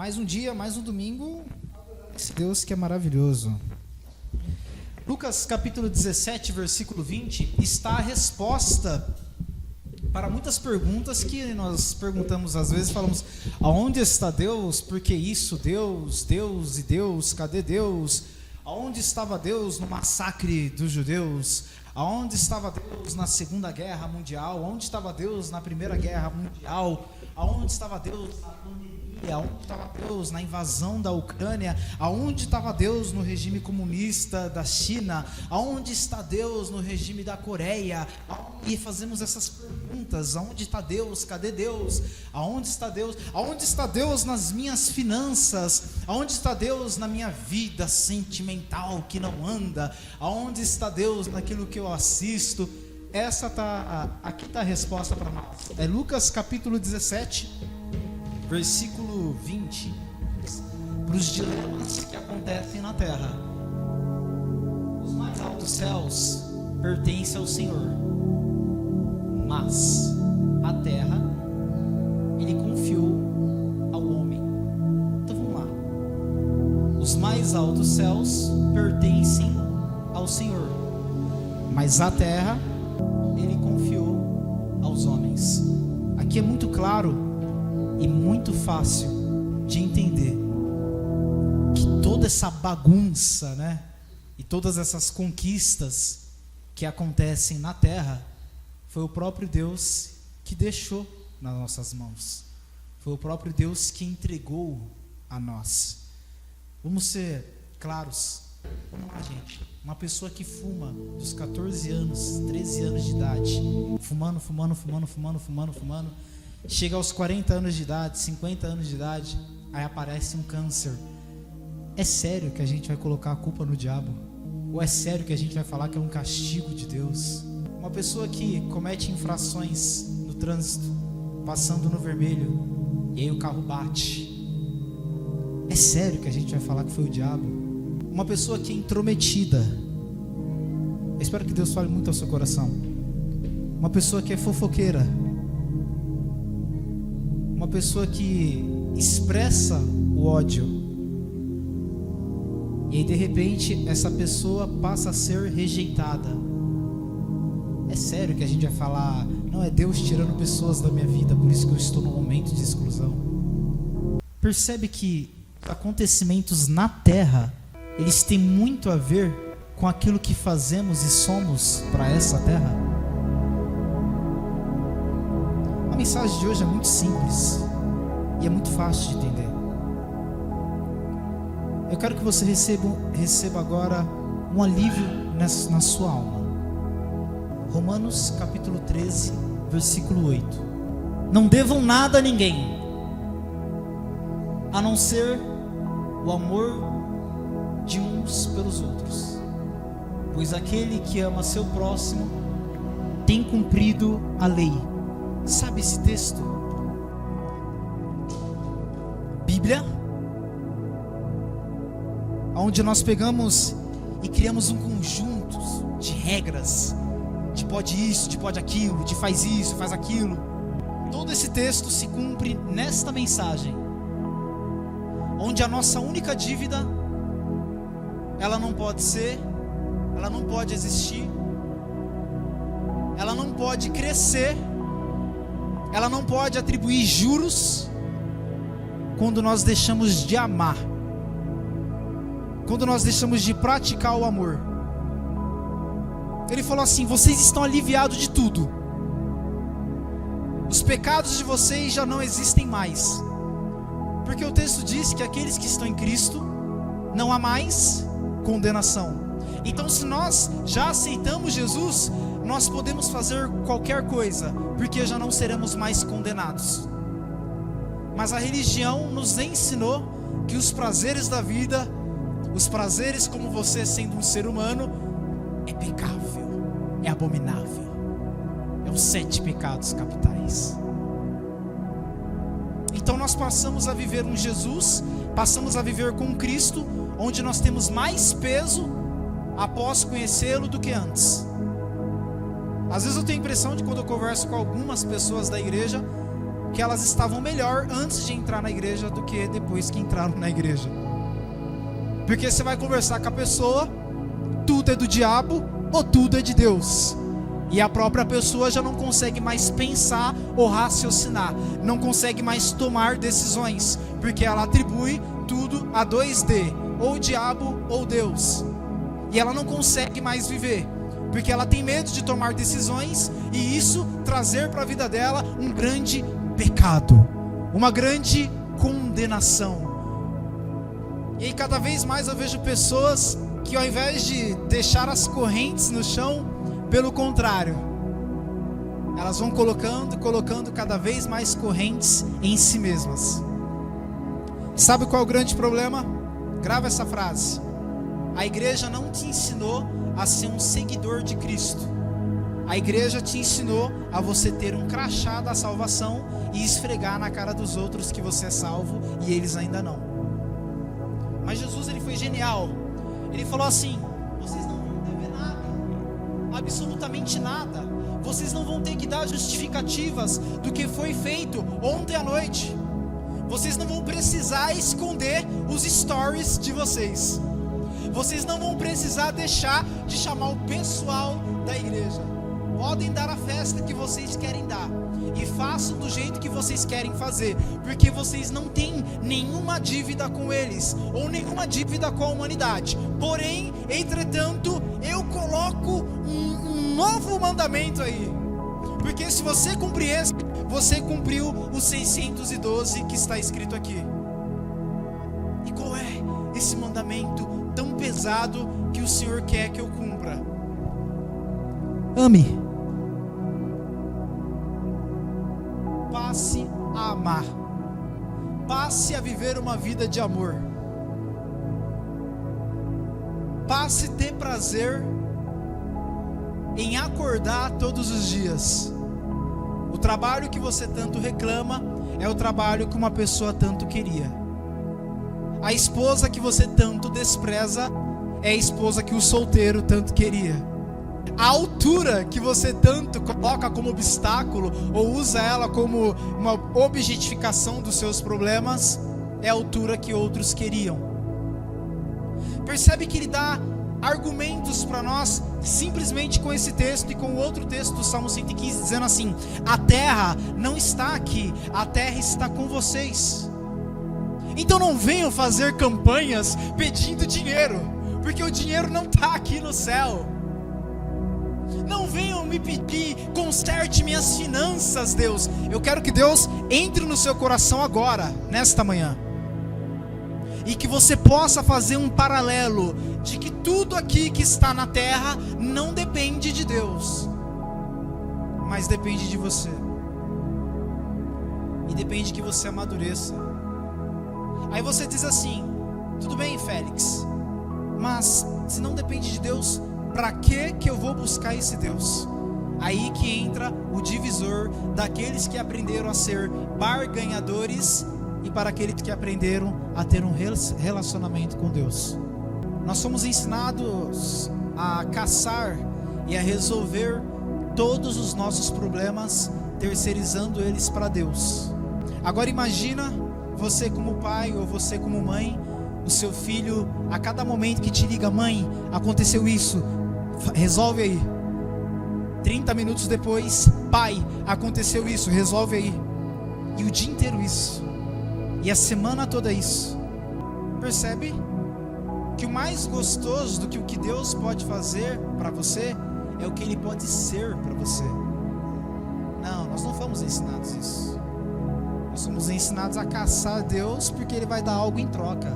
Mais um dia, mais um domingo. Esse Deus que é maravilhoso. Lucas capítulo 17, versículo 20, está a resposta para muitas perguntas que nós perguntamos às vezes, falamos: aonde está Deus? Por que isso? Deus, Deus e Deus, cadê Deus? Aonde estava Deus no massacre dos judeus? Aonde estava Deus na Segunda Guerra Mundial? Aonde estava Deus na Primeira Guerra Mundial? Aonde estava Deus na pandemia? Aonde estava Deus na invasão da Ucrânia? Aonde estava Deus no regime comunista da China? Aonde está Deus no regime da Coreia? E fazemos essas perguntas: aonde está Deus? Cadê Deus? Aonde está Deus? Aonde está Deus nas minhas finanças? Aonde está Deus na minha vida sentimental que não anda? Aonde está Deus naquilo que eu assisto? Aqui está a resposta para nós. É Lucas capítulo 17, versículo 20. Para os dilemas que acontecem na terra. Os mais altos céus pertencem ao Senhor, mas a terra Ele confiou ao homem. Então vamos lá. Os mais altos céus pertencem ao Senhor, mas a terra Ele confiou aos homens. Aqui é muito claro e muito fácil de entender que toda essa bagunça, né, e todas essas conquistas que acontecem na terra, foi o próprio Deus que deixou nas nossas mãos. Foi o próprio Deus que entregou a nós. Vamos ser claros. Vamos lá, gente. Uma pessoa que fuma dos 14 anos, 13 anos de idade, fumando, chega aos 40 anos de idade, 50 anos de idade, aí aparece um câncer. É sério que a gente vai colocar a culpa no diabo? Ou é sério que a gente vai falar que é um castigo de Deus? Uma pessoa que comete infrações no trânsito, passando no vermelho, e aí o carro bate. É sério que a gente vai falar que foi o diabo? Uma pessoa que é intrometida. Eu espero que Deus fale muito ao seu coração. Uma pessoa que é fofoqueira. Uma pessoa que expressa o ódio. E aí de repente essa pessoa passa a ser rejeitada. É sério que a gente vai falar: não, é Deus tirando pessoas da minha vida, por isso que eu estou num momento de exclusão? Percebe que acontecimentos na terra, eles têm muito a ver com aquilo que fazemos e somos para essa terra? A mensagem de hoje é muito simples e é muito fácil de entender. Eu quero que você receba agora um alívio na sua alma. Romanos capítulo 13, versículo 8. Não devam nada a ninguém, a não ser o amor de uns pelos outros, pois aquele que ama seu próximo tem cumprido a lei. Sabe esse texto? Bíblia, onde nós pegamos e criamos um conjunto de regras, de pode isso, de pode aquilo, de faz isso, faz aquilo. Todo esse texto se cumpre nesta mensagem, onde a nossa única dívida, ela não pode ser, ela não pode existir, ela não pode crescer, ela não pode atribuir juros quando nós deixamos de amar, quando nós deixamos de praticar o amor. Ele falou assim: vocês estão aliviados de tudo, os pecados de vocês já não existem mais, porque o texto diz que aqueles que estão em Cristo não há mais condenação. Então, se nós já aceitamos Jesus, nós podemos fazer qualquer coisa, porque já não seremos mais condenados. Mas a religião nos ensinou que os prazeres da vida, os prazeres como você sendo um ser humano, é pecável, é abominável, é os 7 pecados capitais. Então nós passamos a viver um Jesus, passamos a viver com Cristo, onde nós temos mais peso após conhecê-lo do que antes. Às vezes eu tenho a impressão de, quando eu converso com algumas pessoas da igreja, que elas estavam melhor antes de entrar na igreja do que depois que entraram na igreja. Porque você vai conversar com a pessoa, tudo é do diabo ou tudo é de Deus. E a própria pessoa já não consegue mais pensar ou raciocinar, não consegue mais tomar decisões, porque ela atribui tudo a 2D, ou o diabo ou Deus. E ela não consegue mais viver, porque ela tem medo de tomar decisões e isso trazer para a vida dela um grande pecado, uma grande condenação. E aí cada vez mais eu vejo pessoas que ao invés de deixar as correntes no chão, pelo contrário, elas vão colocando cada vez mais correntes em si mesmas. Sabe qual é o grande problema? Grava essa frase: a igreja não te ensinou a ser um seguidor de Cristo. A igreja te ensinou a você ter um crachá da salvação e esfregar na cara dos outros que você é salvo e eles ainda não. Mas Jesus, ele foi genial. Ele falou assim: vocês não vão dever nada, absolutamente nada. Vocês não vão ter que dar justificativas do que foi feito ontem à noite. Vocês não vão precisar esconder os stories de vocês. Vocês não vão precisar deixar de chamar o pessoal da igreja. Podem dar a festa que vocês querem dar e façam do jeito que vocês querem fazer, porque vocês não têm nenhuma dívida com eles ou nenhuma dívida com a humanidade. Porém, entretanto, eu coloco um novo mandamento aí, porque se você cumprir esse, você cumpriu os 612 que está escrito aqui. E qual é esse mandamento tão pesado que o Senhor quer que eu cumpra? Ame. Passe a amar. Passe a viver uma vida de amor. Passe a ter prazer em acordar todos os dias. O trabalho que você tanto reclama é o trabalho que uma pessoa tanto queria. A esposa que você tanto despreza é a esposa que o solteiro tanto queria. A altura que você tanto coloca como obstáculo ou usa ela como uma objetificação dos seus problemas é a altura que outros queriam. Percebe que ele dá argumentos para nós simplesmente com esse texto e com o outro texto do Salmo 115 dizendo assim: a terra não está aqui, a terra está com vocês. Então não venham fazer campanhas pedindo dinheiro, porque o dinheiro não está aqui no céu. Não venham me pedir, conserte minhas finanças, Deus. Eu quero que Deus entre no seu coração agora, nesta manhã, e que você possa fazer um paralelo de que tudo aqui que está na terra não depende de Deus, mas depende de você. E depende que você amadureça. Aí você diz assim: tudo bem, Félix, mas se não depende de Deus, para que eu vou buscar esse Deus? Aí que entra o divisor daqueles que aprenderam a ser barganhadores e para aqueles que aprenderam a ter um relacionamento com Deus. Nós somos ensinados a caçar e a resolver todos os nossos problemas, terceirizando eles para Deus. Agora imagina você como pai ou você como mãe, o seu filho a cada momento que te liga: mãe, aconteceu isso, resolve aí. 30 minutos depois: pai, aconteceu isso, resolve aí. E o dia inteiro isso, e a semana toda isso. Percebe que o mais gostoso do que o que Deus pode fazer para você é o que Ele pode ser para você. Não, nós não fomos ensinados isso. Nós somos ensinados a caçar Deus porque Ele vai dar algo em troca.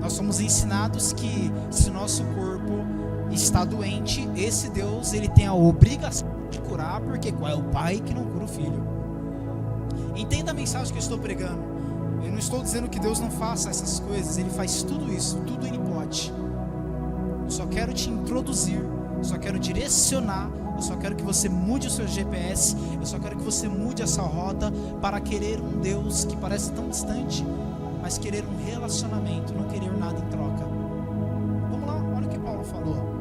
Nós somos ensinados que se o nosso corpo está doente, esse Deus, Ele tem a obrigação de curar, porque qual é o pai que não cura o filho? Entenda a mensagem que eu estou pregando. Eu não estou dizendo que Deus não faça essas coisas. Ele faz tudo isso, tudo Ele pode. Eu só quero te introduzir, eu só quero direcionar, eu só quero que você mude o seu GPS, eu só quero que você mude essa rota para querer um Deus que parece tão distante, mas querer um relacionamento, não querer nada em troca. Vamos lá, olha o que Paulo falou.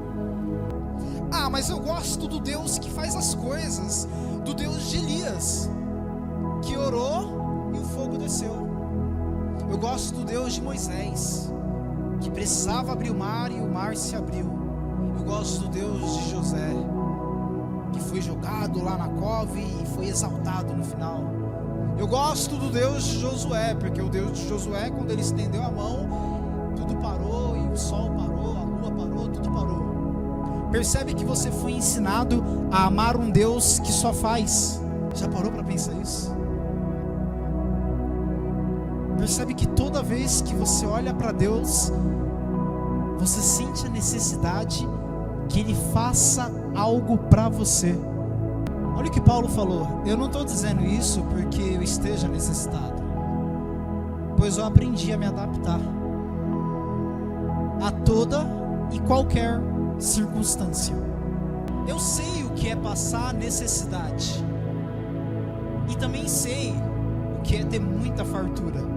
Mas eu gosto do Deus que faz as coisas, do Deus de Elias. que orou e o fogo desceu. Eu gosto do Deus de Moisés, que precisava abrir o mar e o mar se abriu. Eu gosto do Deus de José, que foi jogado lá na cova e foi exaltado no final. Eu gosto do Deus de Josué, porque o Deus de Josué, quando ele estendeu a mão, tudo parou, e o sol parou, a lua parou, tudo parou. Percebe que você foi ensinado a amar um Deus que só faz. Já parou para pensar isso? Percebe que toda vez que você olha para Deus, você sente a necessidade que Ele faça algo para você. Olha o que Paulo falou: eu não estou dizendo isso porque eu esteja necessitado, pois eu aprendi a me adaptar a toda e qualquer circunstância. Eu sei o que é passar necessidade, e também sei o que é ter muita fartura.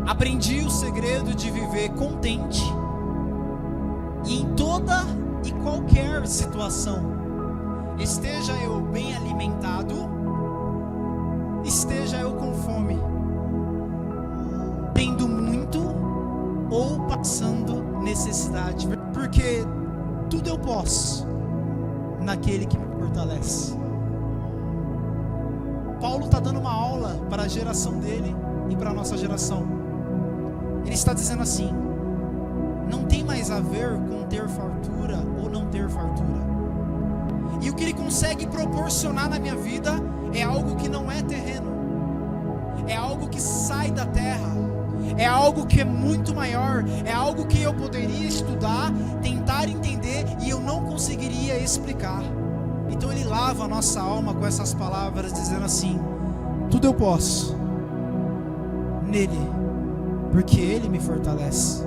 Aprendi o segredo de viver contente e em toda e qualquer situação, esteja eu bem alimentado, esteja eu com fome, tendo muito ou passando necessidade, porque tudo eu posso naquele que me fortalece. Paulo está dando uma aula para a geração dele e para a nossa geração. Ele está dizendo assim: não tem mais a ver com ter fartura ou não ter fartura. E o que Ele consegue proporcionar na minha vida é algo que não é terreno, é algo que sai da terra, é algo que é muito maior, é algo que eu poderia estudar, tentar entender e eu não conseguiria explicar. Então Ele lava a nossa alma com essas palavras, dizendo assim: tudo eu posso nele, porque Ele me fortalece.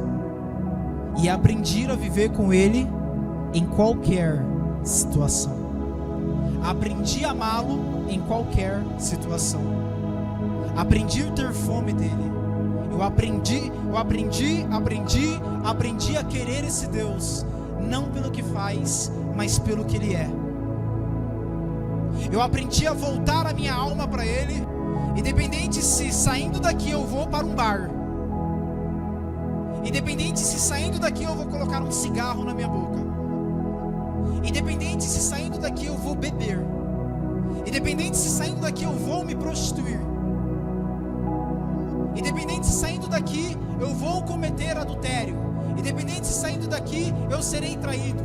E aprendi a viver com Ele em qualquer situação. Aprendi a amá-lo em qualquer situação. Aprendi a ter fome dele. Eu aprendi a querer esse Deus, não pelo que faz, mas pelo que Ele é. Eu aprendi a voltar a minha alma para Ele, independente se saindo daqui eu vou para um bar, independente se saindo daqui eu vou colocar um cigarro na minha boca, independente se saindo daqui eu vou beber, independente se saindo daqui eu vou me prostituir, independente se saindo daqui eu vou cometer adultério, independente se saindo daqui eu serei traído.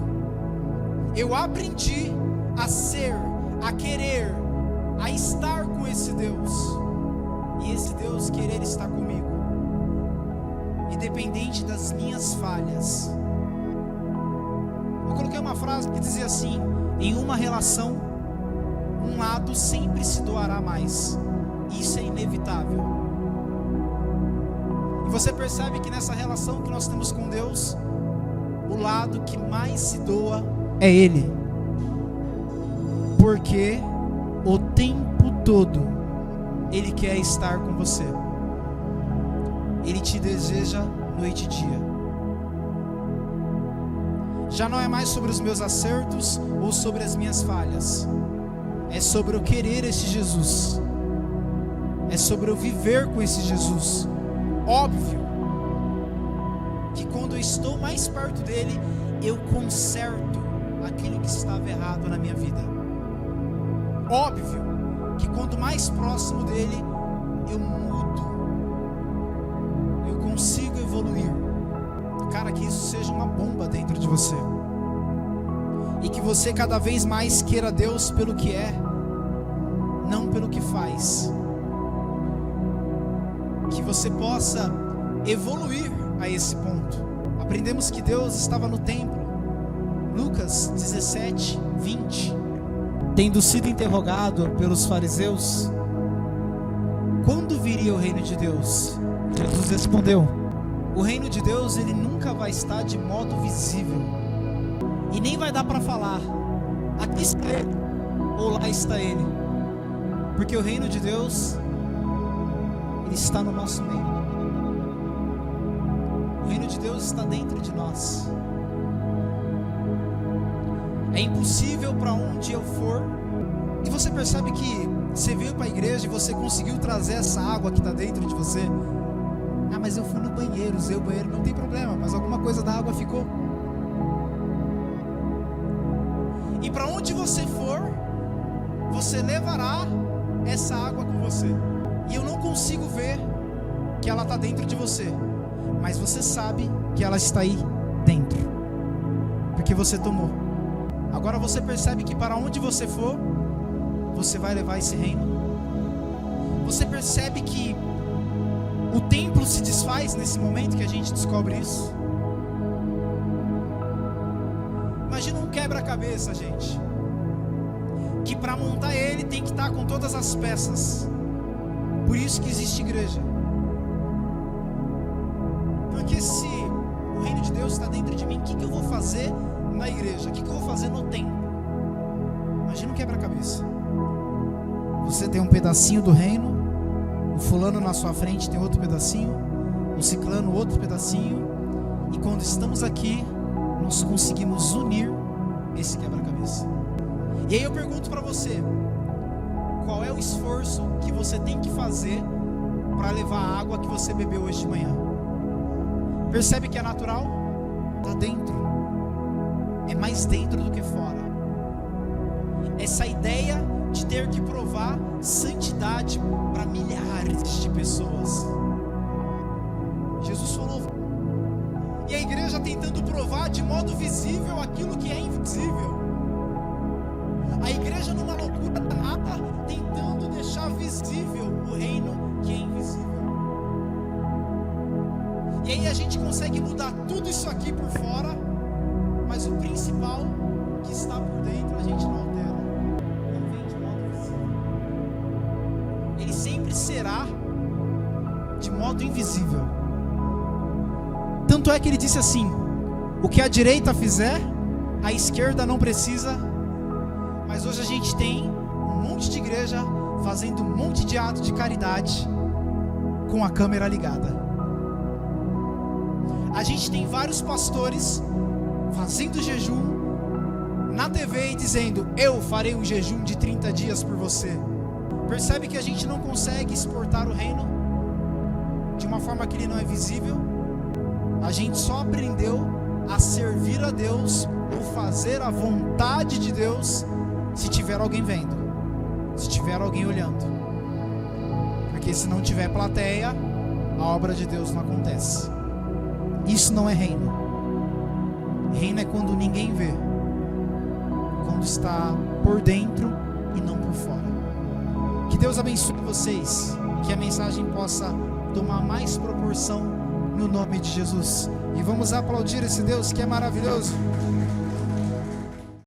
Eu aprendi a ser, a querer, a estar com esse Deus, e esse Deus querer estar comigo, independente das minhas falhas. Eu coloquei uma frase que dizia assim: em uma relação, um lado sempre se doará mais, isso é inevitável. E você percebe que nessa relação que nós temos com Deus, o lado que mais se doa é Ele, porque o tempo todo Ele quer estar com você. Ele te deseja noite e dia. Já não é mais sobre os meus acertos ou sobre as minhas falhas, é sobre eu querer esse Jesus, é sobre eu viver com esse Jesus. Óbvio que quando eu estou mais perto dele, eu conserto aquilo que estava errado na minha vida. Óbvio que quanto mais próximo dele, eu mudo, eu consigo evoluir. Cara, que isso seja uma bomba dentro de você, e que você cada vez mais queira Deus pelo que é, não pelo que faz. Que você possa evoluir a esse ponto. Aprendemos que Deus estava no templo. Lucas 17, 20. Tendo sido interrogado pelos fariseus, quando viria o reino de Deus? Jesus respondeu: o reino de Deus, ele nunca vai estar de modo visível, e nem vai dar para falar, aqui está ele, ou lá está ele, porque o reino de Deus, ele está no nosso meio. O reino de Deus está dentro de nós. É impossível para onde eu for. E você percebe que Você veio para a igreja e você conseguiu trazer essa água que está dentro de você. Ah, mas eu fui no banheiro, usei o banheiro, não tem problema, mas alguma coisa da água ficou. E para onde você for, você levará essa água com você. E eu não consigo ver que ela está dentro de você, mas você sabe que ela está aí dentro, porque você tomou. Agora você percebe que para onde você for, você vai levar esse reino. Você percebe que o templo se desfaz nesse momento que a gente descobre isso. Imagina um quebra-cabeça, gente, que para montar ele tem que estar com todas as peças. Por isso que existe igreja. Porque se o reino de Deus está dentro de mim, o que eu vou fazer na igreja? O que eu vou fazer no templo? Imagina um quebra-cabeça. Você tem um pedacinho do reino, o fulano na sua frente tem outro pedacinho, o ciclano outro pedacinho, e quando estamos aqui, nós conseguimos unir esse quebra-cabeça. E aí eu pergunto para você, qual é o esforço que você tem que fazer para levar a água que você bebeu hoje de manhã? Percebe que é natural? Está dentro. É mais dentro do que fora. Essa ideia de ter que provar santidade para milhares de pessoas. Jesus falou. E a igreja tentando provar de modo visível aquilo que é invisível. A igreja numa loucura danada, tentando deixar visível o reino que é invisível. E aí a gente consegue mudar tudo isso aqui por fora, mas o principal que está por dentro a gente não altera. Não vem de modo visível. Ele sempre será de modo invisível. Tanto é que ele disse assim: o que a direita fizer, a esquerda não precisa. Mas hoje a gente tem um monte de igreja fazendo um monte de ato de caridade com a câmera ligada. A gente tem vários pastores fazendo jejum na TV e dizendo: eu farei um jejum de 30 dias por você. Percebe que a gente não consegue exportar o reino de uma forma que ele não é visível? A gente só aprendeu a servir a Deus ou fazer a vontade de Deus se tiver alguém vendo, se tiver alguém olhando. Porque se não tiver plateia, a obra de Deus não acontece. Isso não é reino. Reino é quando ninguém vê, quando está por dentro e não por fora. Que Deus abençoe vocês, que a mensagem possa tomar mais proporção no nome de Jesus. E vamos aplaudir esse Deus que é maravilhoso.